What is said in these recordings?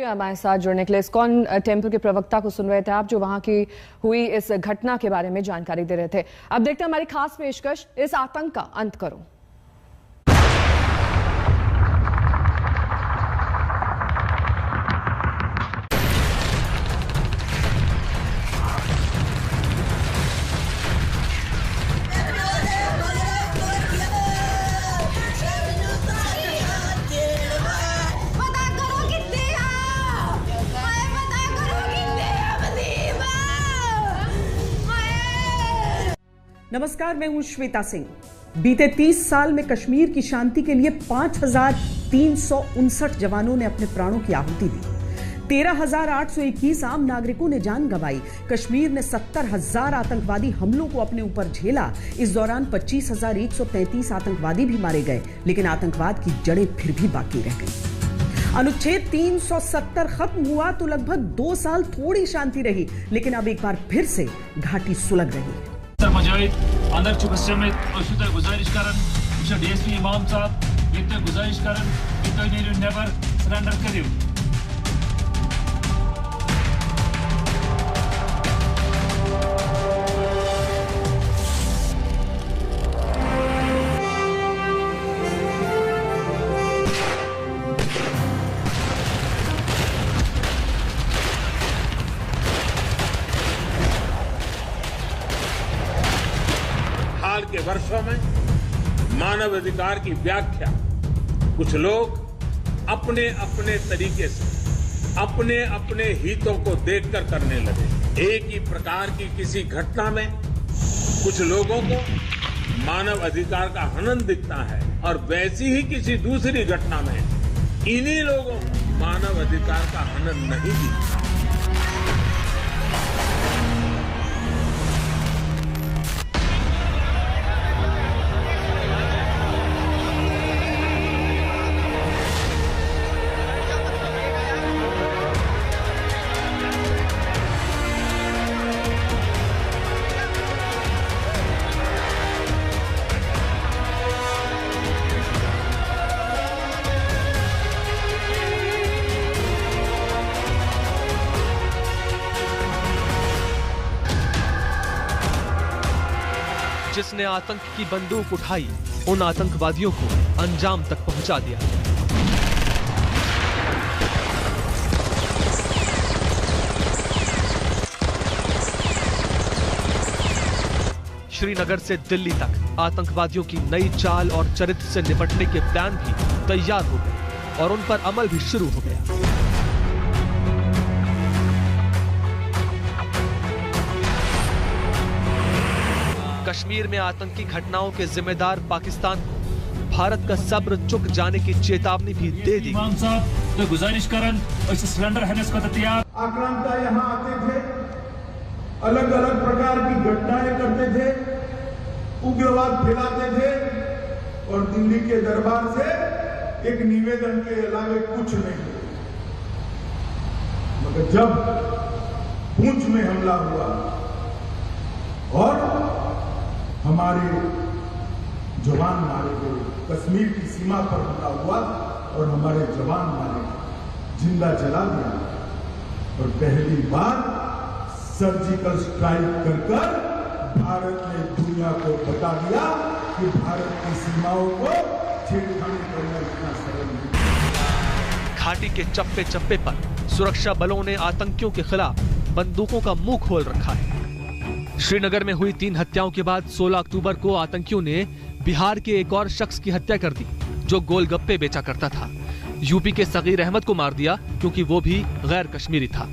हमारे साथ जुड़ने के लिए इस्कॉन टेम्पल के प्रवक्ता को सुन रहे थे आप, जो वहां की हुई इस घटना के बारे में जानकारी दे रहे थे। अब देखते हैं हमारी खास पेशकश, इस आतंक का अंत करो। नमस्कार, मैं हूं श्वेता सिंह। बीते 30 साल में कश्मीर की शांति के लिए 5,359 जवानों ने अपने प्राणों की आहुति दी। 13,821 आम नागरिकों ने जान गंवाई। कश्मीर ने 70,000 आतंकवादी हमलों को अपने ऊपर झेला। इस दौरान 25,133 आतंकवादी भी मारे गए, लेकिन आतंकवाद की जड़ें फिर भी बाकी रह गई। अनुच्छेद 370 खत्म हुआ तो लगभग 2 साल थोड़ी शांति रही, लेकिन अब एक बार फिर से घाटी सुलग रही है। अंदर गुजारिश करन DSP इमाम साहब गुजारिश करन नेबर सरेंडर करियो। हाल के वर्षों में मानव अधिकार की व्याख्या कुछ लोग अपने अपने तरीके से अपने अपने हितों को देखकर करने लगे। एक ही प्रकार की किसी घटना में कुछ लोगों को मानव अधिकार का हनन दिखता है और वैसी ही किसी दूसरी घटना में इन्हीं लोगों को मानव अधिकार का हनन नहीं दिखता। जिसने आतंक की बंदूक उठाई, उन आतंकवादियों को अंजाम तक पहुंचा दिया। श्रीनगर से दिल्ली तक आतंकवादियों की नई चाल और चरित्र से निपटने के प्लान भी तैयार हो गए और उन पर अमल भी शुरू हो गया। कश्मीर में आतंकी घटनाओं के जिम्मेदार पाकिस्तान को भारत का सब्र चुक जाने की चेतावनी भी दे दी। इमाम साहब तो गुजारिश करन सरेंडर हनस को तैयार। आक्रांता यहाँ आते थे, अलग अलग प्रकार की घटनाएं करते थे, उग्रवाद फैलाते थे और दिल्ली के दरबार से एक निवेदन के अलावा कुछ नहीं। मगर जब पुंछ में हमला हुआ और हमारे जवान मारे गए, कश्मीर की सीमा पर हमला हुआ और हमारे जवान मारे गए, जिंदा जला दिया और पहली बार सर्जिकल स्ट्राइक कर भारत ने दुनिया को बता दिया कि भारत की सीमाओं को छेड़खानी करना इतना सरल नहीं। घाटी के चप्पे चप्पे पर सुरक्षा बलों ने आतंकियों के खिलाफ बंदूकों का मुंह खोल रखा है। श्रीनगर में हुई 3 हत्याओं के बाद 16 अक्टूबर को आतंकियों ने बिहार के एक और शख्स की हत्या कर दी, जो गोलगप्पे बेचा करता था। यूपी के सगीर अहमद को मार दिया क्योंकि वो भी गैर कश्मीरी था।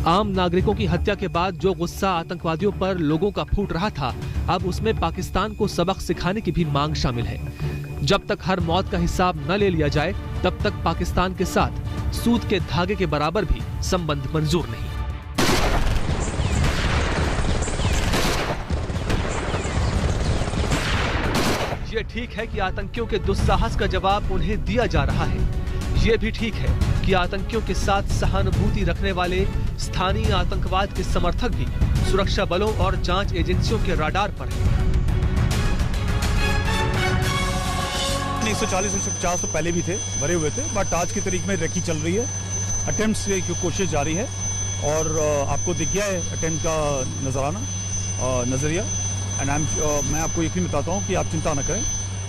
आम नागरिकों की हत्या के बाद जो गुस्सा आतंकवादियों पर लोगों का फूट रहा था, अब उसमें पाकिस्तान को सबक सिखाने की भी मांग शामिल है। जब तक हर मौत का हिसाब न ले लिया जाए, तब तक पाकिस्तान के साथ सूत के धागे के बराबर भी संबंध मंजूर नहीं। ये ठीक है कि आतंकियों के दुस्साहस का जवाब उन्हें दिया जा रहा है। ये भी ठीक है कि आतंकियों के साथ सहानुभूति रखने वाले स्थानीय आतंकवाद के समर्थक भी सुरक्षा बलों और जांच एजेंसियों के राडार पर हैं। नहीं 140 150 तो पहले भी थे, भरे हुए थे, बट आज की तारीख में रेकी चल रही है, अटेम्प्ट्स की कोशिश जारी है और आपको दिख गया है अटेम्प्ट का नजरिया एंड मैं आपको यकीन बताता हूँ कि आप चिंता न करें,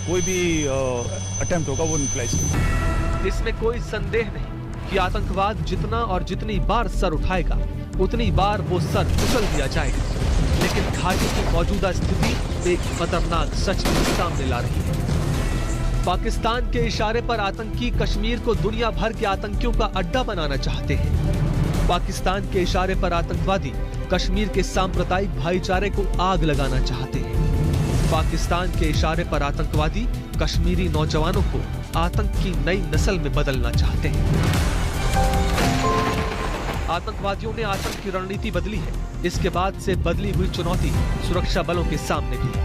कोई भी अटेम्प्ट होगा वो न्यूट्रलाइज। इसमें कोई संदेह नहीं कि आतंकवाद जितना और जितनी बार सर उठाएगा उतनी बार वो सर कुचल दिया जाएगा, लेकिन घाटी की मौजूदा स्थिति एक खतरनाक सच भी सामने ला रही है। पाकिस्तान के इशारे पर आतंकी कश्मीर को दुनिया भर के आतंकियों का अड्डा बनाना चाहते हैं। पाकिस्तान के इशारे पर आतंकवादी कश्मीर के सांप्रदायिक भाईचारे को आग लगाना चाहते हैं। पाकिस्तान के इशारे पर आतंकवादी कश्मीरी नौजवानों को आतंक की नई नस्ल में बदलना चाहते हैं। आतंकवादियों ने आतंक की रणनीति बदली है। इसके बाद से बदली हुई चुनौती सुरक्षा बलों के सामने भी है।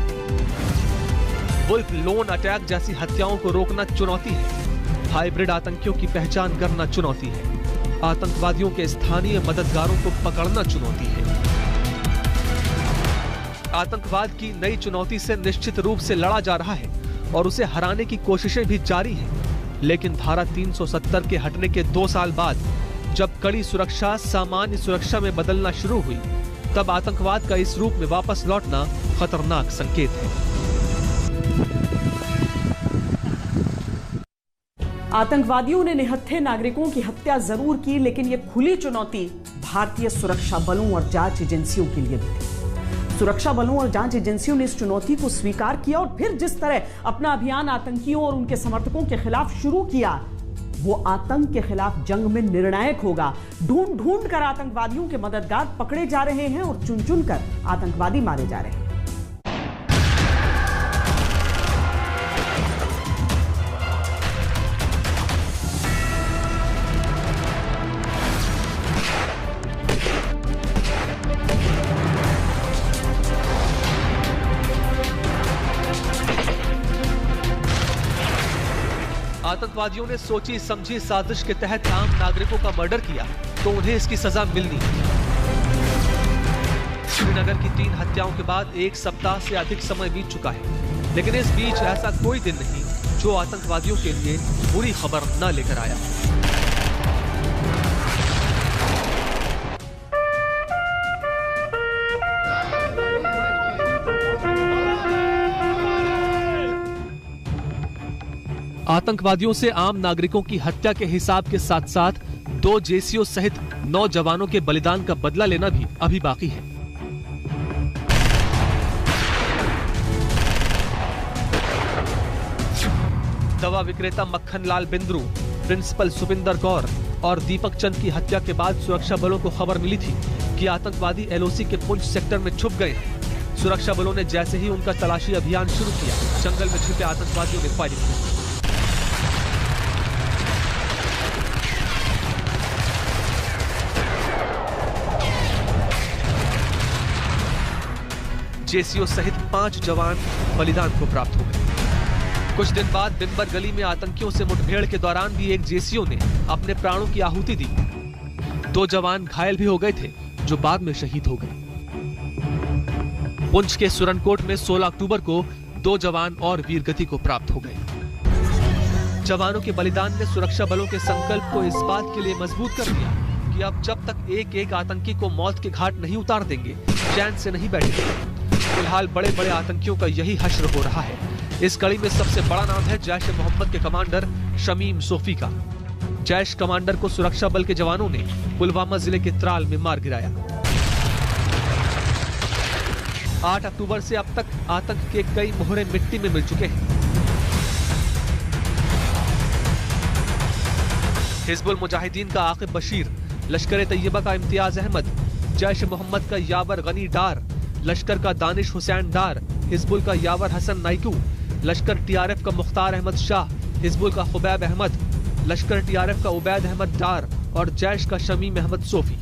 वुल्फ लोन अटैक जैसी हत्याओं को रोकना चुनौती है। हाइब्रिड आतंकियों की पहचान करना चुनौती है। आतंकवादियों के स्थानीय मददगारों को पकड़ना चुनौती है। आतंकवाद की नई चुनौती से निश्चित रूप से लड़ा जा रहा है और उसे हराने की कोशिशें भी जारी हैं। लेकिन धारा 370 के हटने के 2 साल बाद जब कड़ी सुरक्षा सामान्य सुरक्षा में बदलना शुरू हुई, तब आतंकवाद का इस रूप में वापस लौटना खतरनाक संकेत है। आतंकवादियों ने निहत्थे नागरिकों की हत्या जरूर की, लेकिन यह खुली चुनौती भारतीय सुरक्षा बलों और जांच एजेंसियों के लिए भी थी। सुरक्षा बलों और जांच एजेंसियों ने इस चुनौती को स्वीकार किया और फिर जिस तरह अपना अभियान आतंकियों और उनके समर्थकों के खिलाफ शुरू किया, वो आतंक के खिलाफ जंग में निर्णायक होगा। ढूंढ ढूंढ कर आतंकवादियों के मददगार पकड़े जा रहे हैं और चुन चुन कर आतंकवादी मारे जा रहे हैं। आतंकवादियों ने सोची समझी साजिश के तहत आम नागरिकों का मर्डर किया तो उन्हें इसकी सजा मिलनी थी। श्रीनगर की 3 हत्याओं के बाद 1 सप्ताह से अधिक समय बीत चुका है, लेकिन इस बीच ऐसा कोई दिन नहीं जो आतंकवादियों के लिए बुरी खबर न लेकर आया। आतंकवादियों से आम नागरिकों की हत्या के हिसाब के साथ साथ 2 जेसीओ सहित 9 जवानों के बलिदान का बदला लेना भी अभी बाकी है। दवा विक्रेता मक्खन लाल बिंद्रू, प्रिंसिपल सुपिंदर कौर और दीपक चंद की हत्या के बाद सुरक्षा बलों को खबर मिली थी कि आतंकवादी एलओसी के पुंछ सेक्टर में छुप गए हैं। सुरक्षा बलों ने जैसे ही उनका तलाशी अभियान शुरू किया, जंगल में छिपे आतंकवादियों ने फायरिंग की। जेसीओ सहित 5 जवान बलिदान को प्राप्त हो गए। कुछ दिन बाद दिनभर गली में आतंकियों से मुठभेड़ के दौरान भी एक जेसीओ ने अपने प्राणों की आहुति दी। 2 जवान घायल भी हो गए थे जो बाद में शहीद हो गए। पुंछ के सुरनकोट में 16 अक्टूबर को 2 जवान और वीरगति को प्राप्त हो गए। जवानों के बलिदान ने सुरक्षा बलों के संकल्प को इस बात के लिए मजबूत कर दिया कि अब जब तक एक आतंकी को मौत के घाट नहीं उतार देंगे, चैन से नहीं बैठेंगे। फिलहाल बड़े बड़े आतंकियों का यही हश्र हो रहा है। इस कड़ी में सबसे बड़ा नाम है जैश ए मोहम्मद के कमांडर शमीम सोफी का। जैश कमांडर को सुरक्षा बल के जवानों ने पुलवामा जिले के त्राल में मार गिराया। 8 अक्टूबर से अब तक आतंक के कई मोहरे मिट्टी में मिल चुके हैं। हिजबुल मुजाहिदीन का आकिब बशीर, लश्कर तैयबा का इम्तियाज अहमद, जैश मोहम्मद का यावर गनी डार, लश्कर का दानिश हुसैन डार, हिजबुल का यावर हसन नाइकू, लश्कर टीआरएफ का मुख्तार अहमद शाह, हिजबुल का खुबैब अहमद, लश्कर टीआरएफ का उबैद अहमद डार और जैश का शमीम अहमद सोफी।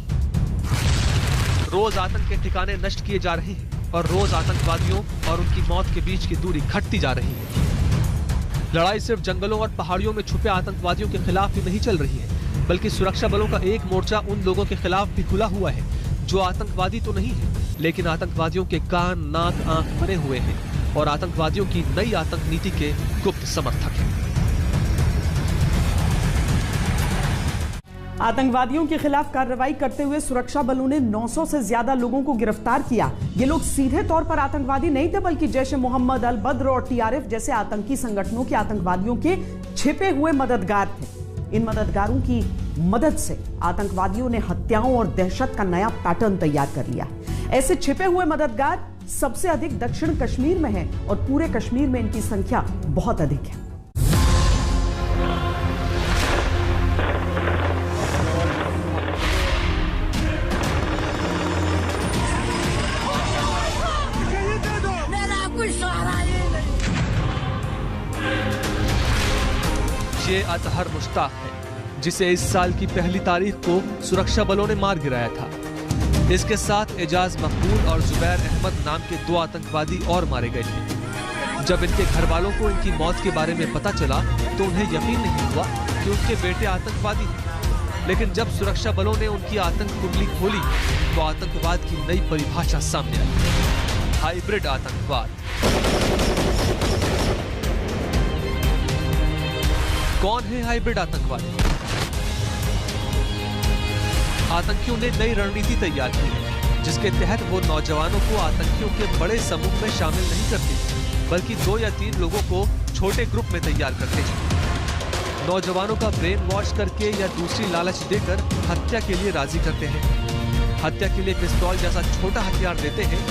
रोज आतंक के ठिकाने नष्ट किए जा रहे हैं और रोज आतंकवादियों और उनकी मौत के बीच की दूरी घटती जा रही है। लड़ाई सिर्फ जंगलों और पहाड़ियों में छुपे आतंकवादियों के खिलाफ ही नहीं चल रही है, बल्कि सुरक्षा बलों का एक मोर्चा उन लोगों के खिलाफ भी खुला हुआ है जो आतंकवादी तो नहीं है, लेकिन आतंकवादियों के कान नाक आंख बने हुए हैं और आतंकवादियों की नई आतंक नीति के गुप्त समर्थक हैं। आतंकवादियों के खिलाफ कार्रवाई करते हुए सुरक्षा बलों ने 900 से ज्यादा लोगों को गिरफ्तार किया। ये लोग सीधे तौर पर आतंकवादी नहीं थे, बल्कि जैश ए मोहम्मद, अल बद्र और टीआरएफ जैसे आतंकी संगठनों के आतंकवादियों के छिपे हुए मददगार थे। इन मददगारों की मदद से आतंकवादियों ने हत्याओं और दहशत का नया पैटर्न तैयार कर लिया। ऐसे छिपे हुए मददगार सबसे अधिक दक्षिण कश्मीर में हैं और पूरे कश्मीर में इनकी संख्या बहुत अधिक है। ये अतहर मुश्ताक है, जिसे इस साल की पहली तारीख को सुरक्षा बलों ने मार गिराया था। इसके साथ एजाज मकबूल और जुबैर अहमद नाम के 2 आतंकवादी और मारे गए थे। जब इनके घर वालों को इनकी मौत के बारे में पता चला तो उन्हें यकीन नहीं हुआ कि उनके बेटे आतंकवादी हैं। लेकिन जब सुरक्षा बलों ने उनकी आतंक कुंडली खोली तो आतंकवाद की नई परिभाषा सामने आई, हाइब्रिड आतंकवाद। कौन है हाइब्रिड आतंकवादी? आतंकियों ने नई रणनीति तैयार की है, जिसके तहत वो नौजवानों को आतंकियों के बड़े समूह में शामिल नहीं करते, बल्कि 2 या 3 लोगों को छोटे ग्रुप में तैयार करते हैं। नौजवानों का ब्रेन वॉश करके या दूसरी लालच देकर हत्या के लिए राजी करते हैं। हत्या के लिए पिस्तौल जैसा छोटा हथियार देते हैं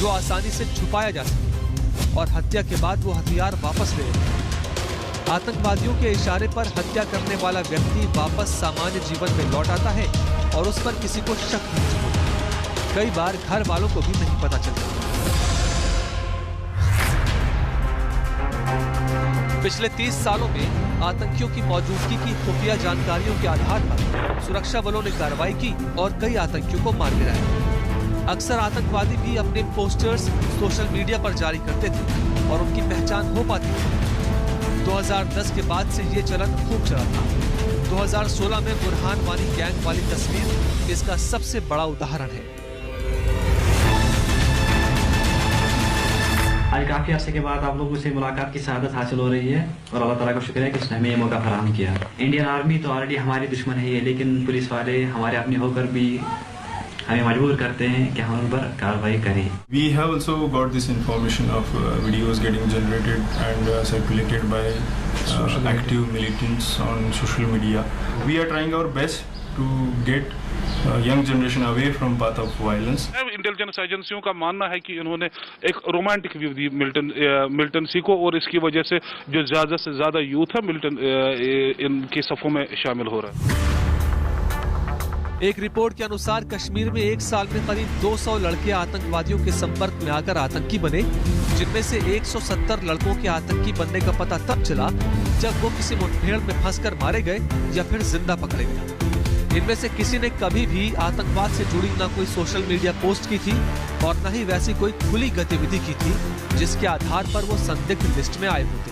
जो आसानी से छुपाया जा सके, और हत्या के बाद वो हथियार वापस ले लेते हैं। आतंकवादियों के इशारे पर हत्या करने वाला व्यक्ति वापस सामान्य जीवन में लौट आता है और उस पर किसी को शक नहीं होता। कई बार घर वालों को भी नहीं पता चलता। पिछले 30 सालों में आतंकियों की मौजूदगी की खुफिया जानकारियों के आधार पर सुरक्षा बलों ने कार्रवाई की और कई आतंकियों को मार गिराया। अक्सर आतंकवादी भी अपने पोस्टर्स सोशल मीडिया पर जारी करते थे और उनकी पहचान हो पाती थी। 2010 के बाद से ये चलन खूब चला था। 2016 में बुरहान वानी गैंग वाली तस्वीर इसका सबसे बड़ा उदाहरण है। आज काफी अरसे के बाद आप लोगों से मुलाकात की सआदत हासिल हो रही है और अल्लाह ताला का शुक्र है कि उसने हमें ये मौका फराहम किया। इंडियन आर्मी तो ऑलरेडी हमारी दुश्मन है, लेकिन पुलिस वाले हमारे अपने होकर भी हमें मजबूर करते हैं कि हम उन पर कार्रवाई करें। We have also got this information of videos getting generated and circulated by active militants on social media. We are trying our best to get young generation away from path of violence. Intelligence एजेंसियों का मानना है कि इन्होंने एक romantic view दी militancy को, और इसकी वजह से जो ज्यादा से ज्यादा यूथ है मिलिटेंट इनकी सफों में शामिल हो रहा है। एक रिपोर्ट के अनुसार कश्मीर में 1 साल में करीब 200 लड़के आतंकवादियों के संपर्क में आकर आतंकी बने, जिनमें से 170 लड़कों के आतंकी बनने का पता तब चला जब वो किसी मुठभेड़ में फंसकर मारे गए या फिर जिंदा पकड़े गए। इनमें से किसी ने कभी भी आतंकवाद से जुड़ी न कोई सोशल मीडिया पोस्ट की थी और न ही वैसी कोई खुली गतिविधि की थी जिसके आधार पर वो संदिग्ध लिस्ट में आए होते।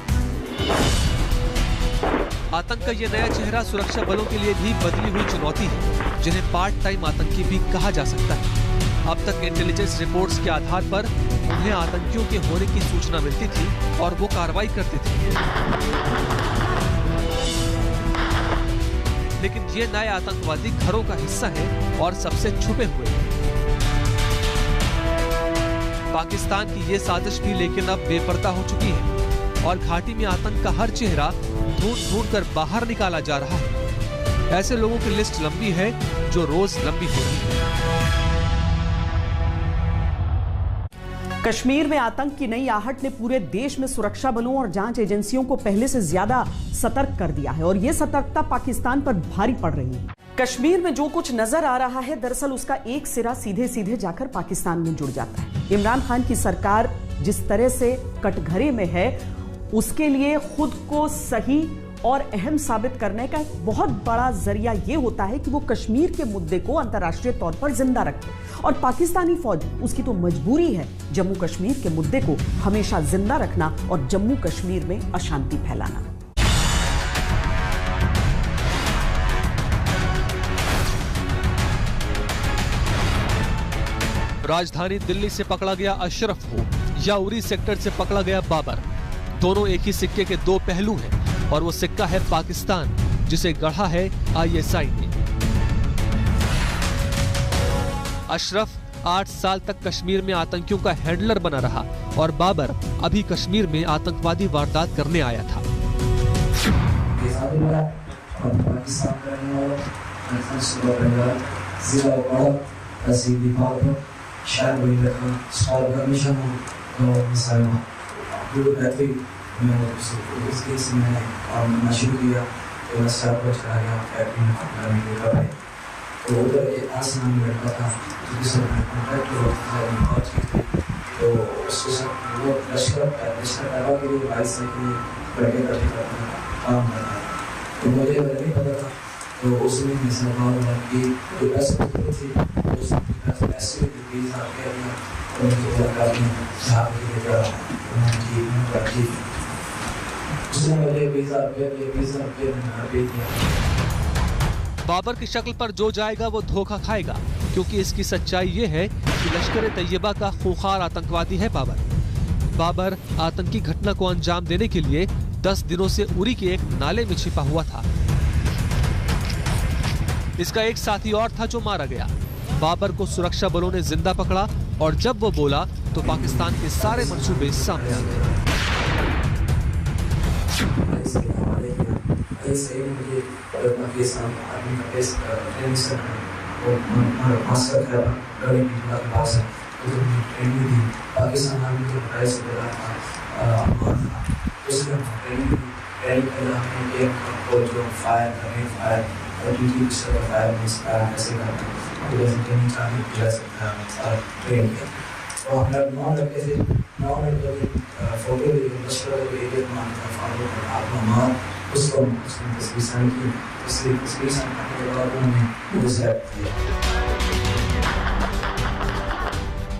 आतंक का ये नया चेहरा सुरक्षा बलों के लिए भी बदली हुई चुनौती है, जिन्हें पार्ट टाइम आतंकी भी कहा जा सकता है। अब तक इंटेलिजेंस रिपोर्ट्स के आधार पर उन्हें आतंकियों के होने की सूचना मिलती थी और वो कार्रवाई करते थे। लेकिन ये नए आतंकवादी घरों का हिस्सा है और सबसे छुपे हुए हैं। पाकिस्तान की ये साजिश भी लेकिन अब बेपर्दा हो चुकी है और घाटी में आतंक का हर चेहरा ढूंढ कर बाहर निकाला जा रहा है। ऐसे लोगों की लिस्ट लंबी है जो रोज लंबी हो रही है। कश्मीर में आतंक की नई आहट ने पूरे देश में सुरक्षा बलों और जांच एजेंसियों को पहले से ज्यादा सतर्क कर दिया है और यह सतर्कता पाकिस्तान पर भारी पड़ रही है। कश्मीर में जो कुछ नजर आ रहा है, दरअसल उसका एक सिरा सीधे सीधे जाकर पाकिस्तान में जुड़ जाता है। इमरान खान की सरकार जिस तरह से कटघरे में है, उसके लिए खुद को सही और अहम साबित करने का एक बहुत बड़ा जरिया यह होता है कि वो कश्मीर के मुद्दे को अंतर्राष्ट्रीय तौर पर जिंदा रखे। और पाकिस्तानी फौज, उसकी तो मजबूरी है जम्मू कश्मीर के मुद्दे को हमेशा जिंदा रखना और जम्मू कश्मीर में अशांति फैलाना। राजधानी दिल्ली से पकड़ा गया अशरफ हो या उरी सेक्टर से पकड़ा गया बाबर, दोनों एक ही सिक्के के दो पहलू हैं और वो सिक्का है पाकिस्तान, जिसे गढ़ा है ISI ने। अशरफ 8 साल तक कश्मीर में आतंकियों का हैंडलर बना रहा और बाबर अभी कश्मीर में आतंकवादी वारदात करने आया था। तो उधर एक आसमान में लड़का था जिससे तो उसके साथ वो लश्कर तैयबा के लिए 22 साल के लड़के का काम कर रहा था। तो मुझे नहीं पता था, तो उसने मेरे साथ बात की तो ऐसे थी उसने ऐसे प्लीज आके और मुझे लगा कि साहब की जगह उसने मुझे 20,000 रुपये भेज दिया। बाबर की शक्ल पर जो जाएगा वो धोखा खाएगा, क्योंकि इसकी सच्चाई ये है कि लश्कर तैयबा का खूंखार आतंकवादी है बाबर आतंकी घटना को अंजाम देने के लिए 10 दिनों से उरी के एक नाले में छिपा हुआ था। इसका एक साथी और था जो मारा गया। बाबर को सुरक्षा बलों ने जिंदा पकड़ा और जब वो बोला तो पाकिस्तान के सारे मंसूबे सामने आ गए।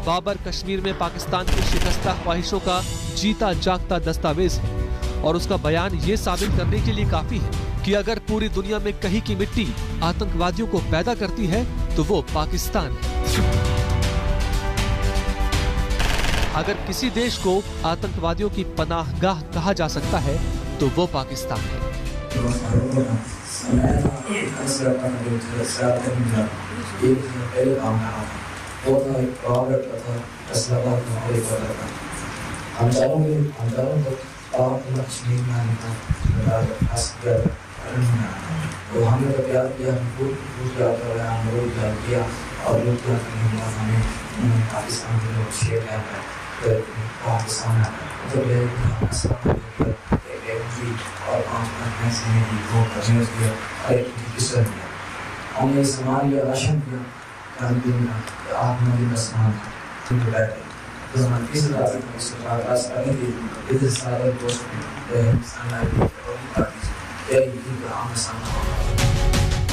बाबर कश्मीर में पाकिस्तान की शिकस्ता ख्वाहिशों का जीता जागता दस्तावेज है और उसका बयान ये साबित करने के लिए काफी है कि अगर पूरी दुनिया में कहीं की मिट्टी आतंकवादियों को पैदा करती है तो वो पाकिस्तान है। अगर किसी देश को आतंकवादियों की पनाहगाह कहा जा सकता है तो वो पाकिस्तान है। तो हमने तो प्यार किया, और लोग हमें पाकिस्तान के लोग शेयर कर पाकिस्तान और हमने सामान लिया, राशन किया, आपने सामान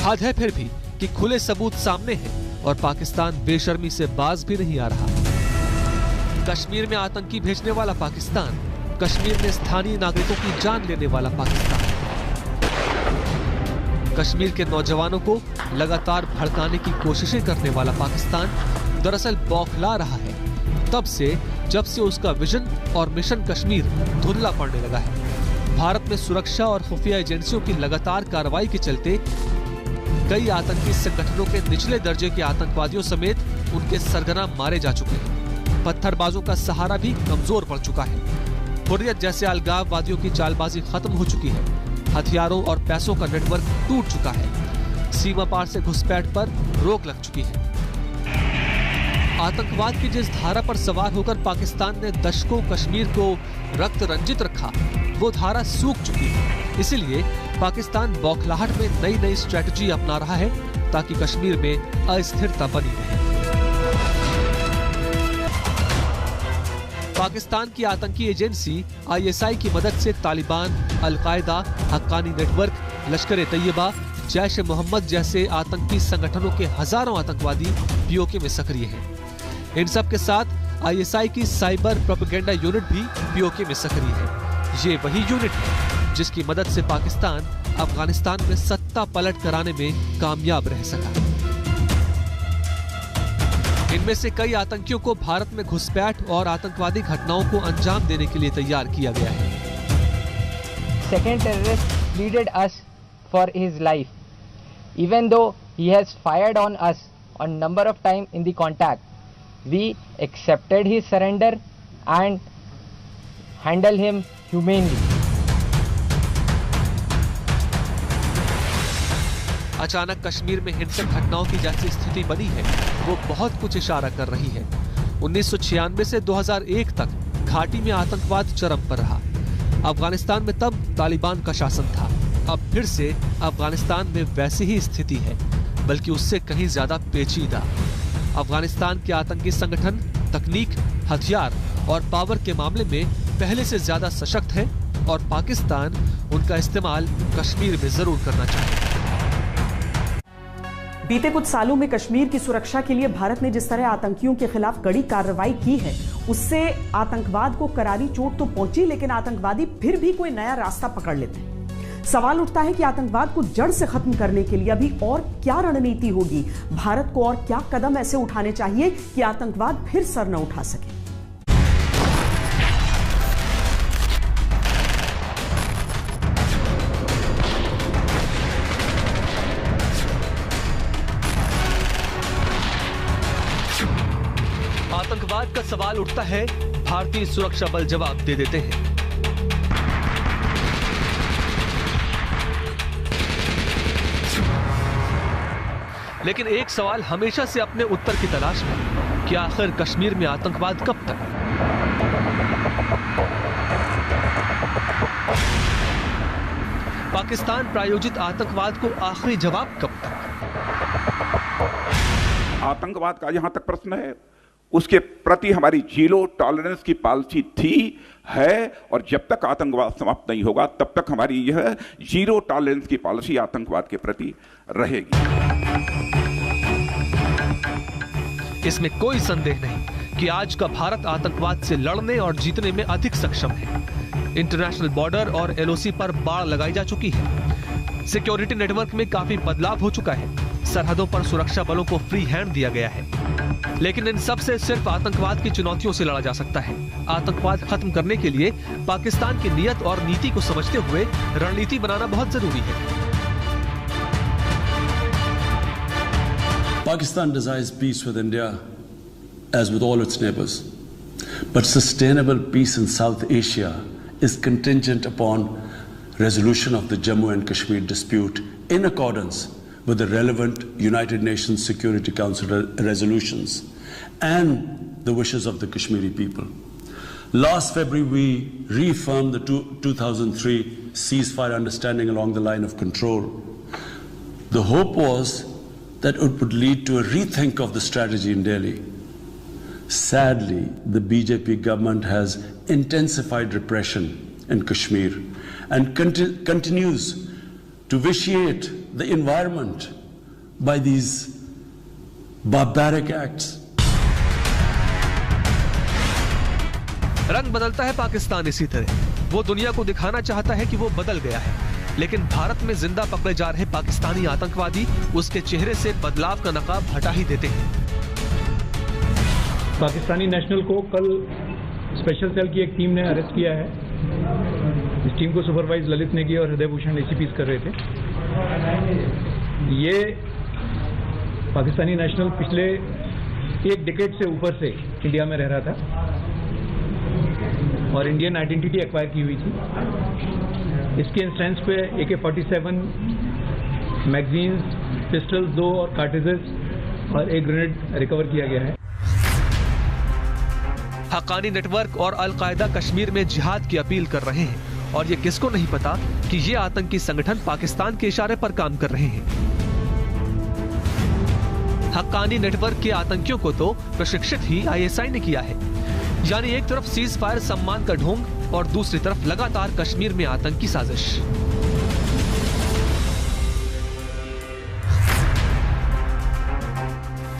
हद है फिर भी कि खुले सबूत सामने हैं और पाकिस्तान बेशर्मी से बाज भी नहीं आ रहा। कश्मीर में आतंकी भेजने वाला पाकिस्तान, कश्मीर में स्थानीय नागरिकों की जान लेने वाला पाकिस्तान, कश्मीर के नौजवानों को लगातार भड़काने की कोशिशें करने वाला पाकिस्तान दरअसल बौखला रहा है तब से जब से उसका विजन और मिशन कश्मीर धुंधला पड़ने लगा है। भारत में सुरक्षा और खुफिया एजेंसियों की लगातार कार्रवाई के चलते कई आतंकी संगठनों के निचले दर्जे के आतंकवादियों समेत उनके सरगना मारे जा चुके हैं। पत्थरबाजों का सहारा भी कमजोर पड़ चुका है। हुर्रियत जैसे अलगाववादियों की चालबाजी खत्म हो चुकी है। हथियारों और पैसों का नेटवर्क टूट चुका है। सीमा पार से घुसपैठ पर रोक लग चुकी है। आतंकवाद की जिस धारा पर सवार होकर पाकिस्तान ने दशकों कश्मीर को रक्त रंजित रखा, वो धारा सूख चुकी है। इसीलिए पाकिस्तान बौखलाहट में नई नई स्ट्रेटजी अपना रहा है ताकि कश्मीर में अस्थिरता बनी रहे। पाकिस्तान की आतंकी एजेंसी ISI की मदद से तालिबान, अल-कायदा, हक्कानी नेटवर्क, लश्कर तैयबा, जैश ए मोहम्मद जैसे आतंकी संगठनों के हजारों आतंकवादी POK में सक्रिय हैं। इन सब के साथ ISI की साइबर प्रोपेगेंडा यूनिट भी POK में सक्रिय है। ये वही यूनिट है जिसकी मदद से पाकिस्तान अफगानिस्तान में सत्ता पलट कराने में कामयाब रह सका। इनमें से कई आतंकियों को भारत में घुसपैठ और आतंकवादी घटनाओं को अंजाम देने के लिए तैयार किया गया है। Second terrorist pleaded us for his life, even though he has fired on us on number of time in the contact. We accepted his surrender and handled him humanely. अचानक कश्मीर में हिंसक घटनाओं की जैसी स्थिति बनी है वो बहुत कुछ इशारा कर रही है। 1996 से 2001 तक घाटी में आतंकवाद चरम पर रहा। अफगानिस्तान में तब तालिबान का शासन था। अब फिर से अफगानिस्तान में वैसी ही स्थिति है, बल्कि उससे कहीं ज्यादा पेचीदा। अफगानिस्तान के आतंकी संगठन तकनीक, हथियार और पावर के मामले में पहले से ज्यादा सशक्त है और पाकिस्तान उनका इस्तेमाल कश्मीर में जरूर करना चाहे। बीते कुछ सालों में कश्मीर की सुरक्षा के लिए भारत ने जिस तरह आतंकियों के खिलाफ कड़ी कार्रवाई की है, उससे आतंकवाद को करारी चोट तो पहुंची, लेकिन आतंकवादी फिर भी कोई नया रास्ता पकड़ लेते हैं। सवाल उठता है कि आतंकवाद को जड़ से खत्म करने के लिए अभी और क्या रणनीति होगी? भारत को और क्या कदम ऐसे उठाने चाहिए कि आतंकवाद फिर सर न उठा सके? आतंकवाद का सवाल उठता है, भारतीय सुरक्षा बल जवाब दे देते हैं। लेकिन एक सवाल हमेशा से अपने उत्तर की तलाश में कि आखिर कश्मीर में आतंकवाद कब तक? पाकिस्तान प्रायोजित आतंकवाद को आखिरी जवाब कब तक? आतंकवाद का जहां तक प्रश्न है, उसके प्रति हमारी जीरो टॉलरेंस की पॉलिसी थी, है, और जब तक आतंकवाद समाप्त नहीं होगा तब तक हमारी यह जीरो टॉलरेंस की पॉलिसी आतंकवाद के प्रति रहेगी। इसमें कोई संदेह नहीं कि आज का भारत आतंकवाद से लड़ने और जीतने में अधिक सक्षम है। इंटरनेशनल बॉर्डर और एलओसी पर बाड़ लगाई जा चुकी है। सिक्योरिटी नेटवर्क में काफी बदलाव हो चुका है। सरहदों पर सुरक्षा बलों को फ्री हैंड दिया गया है। लेकिन इन सब से सिर्फ आतंकवाद की चुनौतियों से लड़ा जा सकता है। आतंकवाद खत्म करने के लिए पाकिस्तान की नीयत और नीति को समझते हुए रणनीति बनाना बहुत जरूरी है। Pakistan desires peace with India as with all its neighbors. But sustainable peace in South Asia is contingent upon resolution of the Jammu and Kashmir dispute in accordance with the relevant United Nations Security Council resolutions and the wishes of the Kashmiri people. Last February, we reaffirmed the 2003 ceasefire understanding along the line of control. The hope was that it would lead to a rethink of the strategy in Delhi. Sadly, the BJP government has intensified repression in Kashmir and continues to vitiate the environment by these barbaric acts. रंग बदलता है पाकिस्तान इसी तरह। वो दुनिया को दिखाना चाहता है कि वो बदल गया है, लेकिन भारत में जिंदा पकड़े जा रहे पाकिस्तानी आतंकवादी उसके चेहरे से बदलाव का नकाब हटा ही देते हैं। पाकिस्तानी नेशनल को कल स्पेशल सेल की एक टीम ने अरेस्ट किया है। इस टीम को सुपरवाइज ललित नेगी और हृदय भूषण एसीपीस कर रहे थे। ये पाकिस्तानी नेशनल पिछले एक डिकेड से ऊपर से इंडिया में रह रहा था और इंडियन आइडेंटिटी एक्वायर की हुई थी। इसके इंस्टेंस पे AK-47 मैगजीन्स, पिस्टल्स 2 और कार्ट्रिजेस और एक ग्रेनेड रिकवर किया गया है। हक्कानी नेटवर्क और अल-कायदा कश्मीर में जिहाद की अपील कर रहे हैं और ये किसको नहीं पता कि ये आतंकी संगठन पाकिस्तान के इशारे पर काम कर रहे हैं। हक्कानी नेटवर्क के आतंकियों को तो प्रशिक्षित ही ISI ने किया है। यानी एक तरफ सीज फायर सम्मान का ढोंग और दूसरी तरफ लगातार कश्मीर में आतंकी साजिश।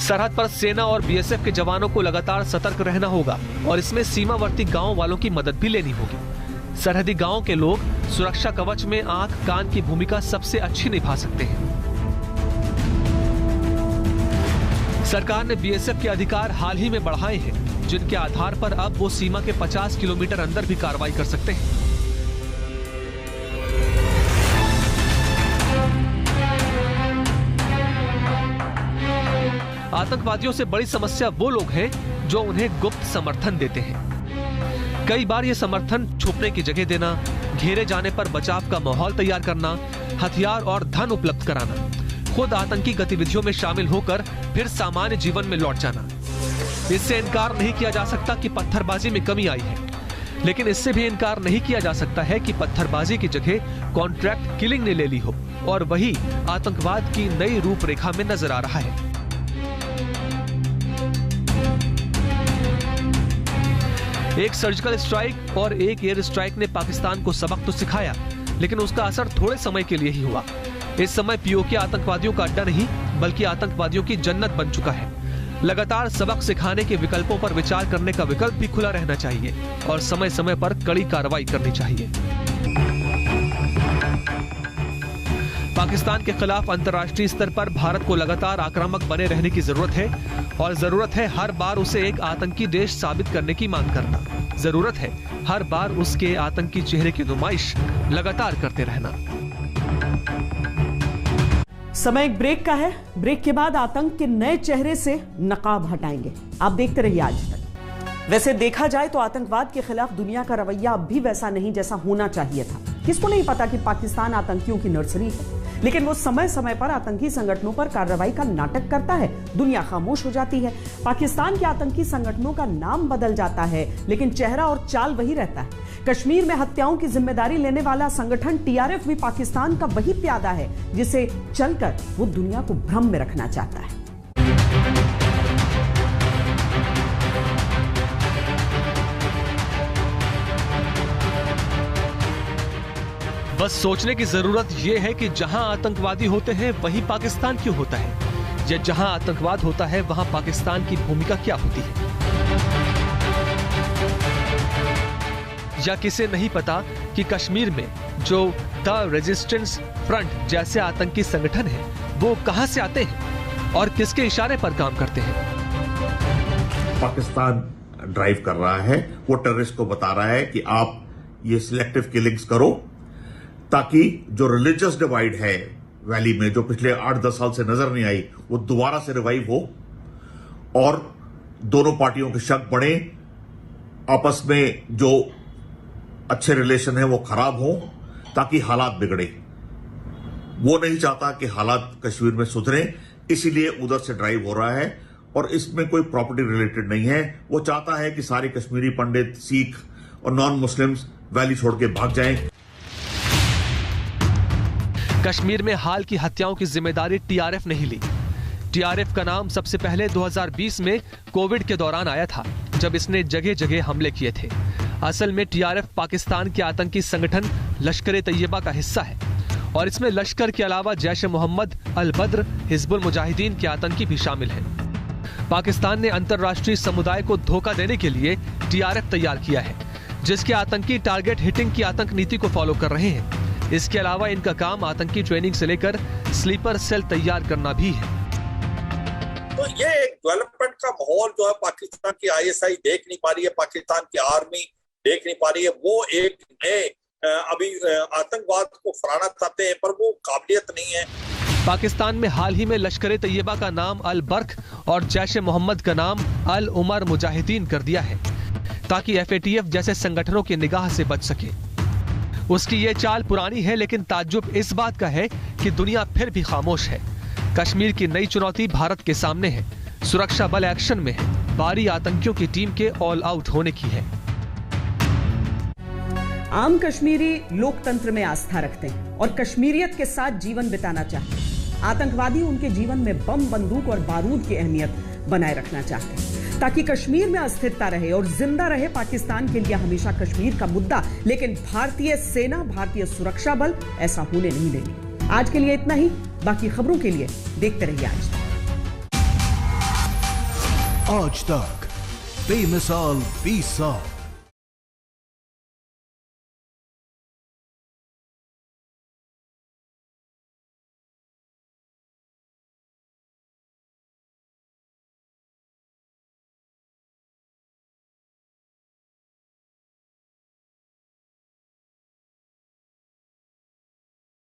सरहद पर सेना और BSF के जवानों को लगातार सतर्क रहना होगा और इसमें सीमावर्ती गांव वालों की मदद भी लेनी होगी। सरहदी गांव के लोग सुरक्षा कवच में आंख कान की भूमिका सबसे अच्छी निभा सकते हैं। सरकार ने BSF के अधिकार हाल ही में बढ़ाए हैं, जिनके आधार पर अब वो सीमा के 50 किलोमीटर अंदर भी कार्रवाई कर सकते हैं। आतंकवादियों से बड़ी समस्या वो लोग हैं जो उन्हें गुप्त समर्थन देते हैं। कई बार ये समर्थन छुपने की जगह देना, घेरे जाने पर बचाव का माहौल तैयार करना, हथियार और धन उपलब्ध कराना, खुद आतंकी गतिविधियों में शामिल होकर फिर सामान्य जीवन में लौट जाना। इससे इनकार नहीं किया जा सकता कि पत्थरबाजी में कमी आई है, लेकिन इससे भी इनकार नहीं किया जा सकता है कि पत्थरबाजी की जगह कॉन्ट्रैक्ट किलिंग ने ले ली हो और वही आतंकवाद की नई रूपरेखा में नजर आ रहा है। एक सर्जिकल स्ट्राइक और एक एयर स्ट्राइक ने पाकिस्तान को सबक तो सिखाया, लेकिन उसका असर थोड़े समय के लिए ही हुआ। इस समय पीओके आतंकवादियों का अड्डा नहीं बल्कि आतंकवादियों की जन्नत बन चुका है। लगातार सबक सिखाने के विकल्पों पर विचार करने का विकल्प भी खुला रहना चाहिए और समय समय पर कड़ी कार्रवाई करनी चाहिए। पाकिस्तान के खिलाफ अंतर्राष्ट्रीय स्तर पर भारत को लगातार आक्रामक बने रहने की जरूरत है और जरूरत है हर बार उसे एक आतंकी देश साबित करने की मांग करना। जरूरत है हर बार उसके आतंकी चेहरे की नुमाइश लगातार करते रहना। समय एक ब्रेक का है। ब्रेक के बाद आतंक के नए चेहरे से नकाब हटाएंगे। आप देखते रहिए आज तक। वैसे देखा जाए तो आतंकवाद के खिलाफ दुनिया का रवैया अब भी वैसा नहीं जैसा होना चाहिए था। किसको नहीं पता कि पाकिस्तान आतंकियों की नर्सरी है, लेकिन वो समय समय पर आतंकी संगठनों पर कार्रवाई का नाटक करता है। दुनिया खामोश हो जाती है। पाकिस्तान के आतंकी संगठनों का नाम बदल जाता है, लेकिन चेहरा और चाल वही रहता है। कश्मीर में हत्याओं की जिम्मेदारी लेने वाला संगठन टीआरएफ भी पाकिस्तान का वही प्यादा है जिसे चलकर वो दुनिया को भ्रम में रखना चाहता है। बस सोचने की जरूरत यह है कि जहां आतंकवादी होते हैं वहीं पाकिस्तान क्यों होता है, या जहां आतंकवाद होता है वहां पाकिस्तान की भूमिका क्या होती है। या किसे नहीं पता कि कश्मीर में जो द रेजिस्टेंस फ्रंट जैसे आतंकी संगठन है वो कहां से आते हैं और किसके इशारे पर काम करते हैं। पाकिस्तान ड्राइव कर रहा है, वो टेररिस्ट को बता रहा है कि आप ये सिलेक्टिव किलिंग्स करो ताकि जो रिलीजियस डिवाइड है वैली में, जो पिछले 8-10 साल से नजर नहीं आई, वो दोबारा से रिवाइव हो और दोनों पार्टियों के शक बढ़े, आपस में जो अच्छे रिलेशन है वो खराब हो ताकि हालात बिगड़े। वो नहीं चाहता कि हालात कश्मीर में सुधरे, इसीलिए उधर से ड्राइव हो रहा है और इसमें कोई प्रॉपर्टी रिलेटेड नहीं है। वो चाहता है कि सारे कश्मीरी पंडित, सिख और नॉन मुस्लिम्स वैली छोड़ के भाग जाएं। कश्मीर में हाल की हत्याओं की जिम्मेदारी टीआरएफ नहीं ली। टीआरएफ का नाम सबसे पहले 2020 में कोविड के दौरान आया था, जब इसने जगह जगह हमले किए थे। असल में टीआरएफ पाकिस्तान के आतंकी संगठन लश्कर-ए-तैयबा का हिस्सा है और इसमें लश्कर के अलावा जैश-ए-मोहम्मद, अल-बद्र, हिजबुल मुजाहिदीन के आतंकी भी शामिल हैं। पाकिस्तान ने अंतर्राष्ट्रीय समुदाय को धोखा देने के लिए टीआरएफ तैयार किया है, जिसके आतंकी टारगेट हिटिंग की आतंक नीति को फॉलो कर रहे हैं। इसके अलावा इनका काम आतंकी ट्रेनिंग से लेकर स्लीपर सेल तैयार करना भी है। तो ये एक डेवलपमेंट का माहौल जो है पाकिस्तान की आईएसआई देख नहीं पा रही है, पाकिस्तान की आर्मी देख नहीं पा रही है। वो एक नए अभी आतंकवाद को फराना चाहते हैं पर वो काबिलियत नहीं है। पाकिस्तान में हाल ही में लश्कर-ए-तैयबा का नाम अल बर्क और जैश-ए-मोहम्मद का नाम अल उमर मुजाहिदीन कर दिया है ताकि एफएटीएफ जैसे संगठनों की निगाह से बच सके। उसकी ये चाल पुरानी है, लेकिन ताज्जुब इस बात का है कि दुनिया फिर भी खामोश है। कश्मीर की नई चुनौती भारत के सामने है। सुरक्षा बल एक्शन में है। बारी आतंकियों की टीम के ऑल आउट होने की है। आम कश्मीरी लोकतंत्र में आस्था रखते हैं और कश्मीरियत के साथ जीवन बिताना चाहते हैं। आतंकवादी उनके जीवन में बम, बंदूक और बारूद की अहमियत बनाए रखना चाहते हैं ताकि कश्मीर में अस्थिरता रहे और जिंदा रहे पाकिस्तान के लिए हमेशा कश्मीर का मुद्दा। लेकिन भारतीय सेना, भारतीय सुरक्षा बल ऐसा होने नहीं देंगे। आज के लिए इतना ही। बाकी खबरों के लिए देखते रहिए आज तक। आज तक बेमिसाल 20 साल।